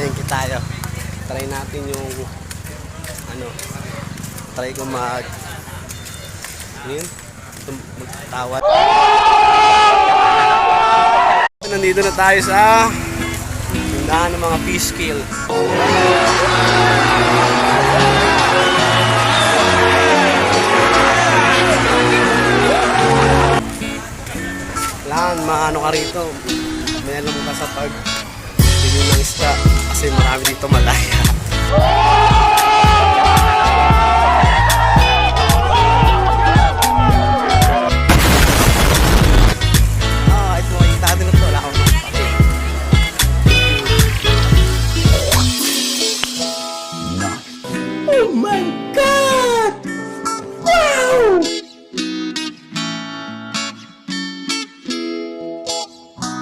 Palengke tayo. Try natin yung try ko magtawad. Nandito na tayo sa tindahan ng mga fish scale. Kailangan maano ka rito, may alam ka sa pag bili ng isda kasi marami dito malaya.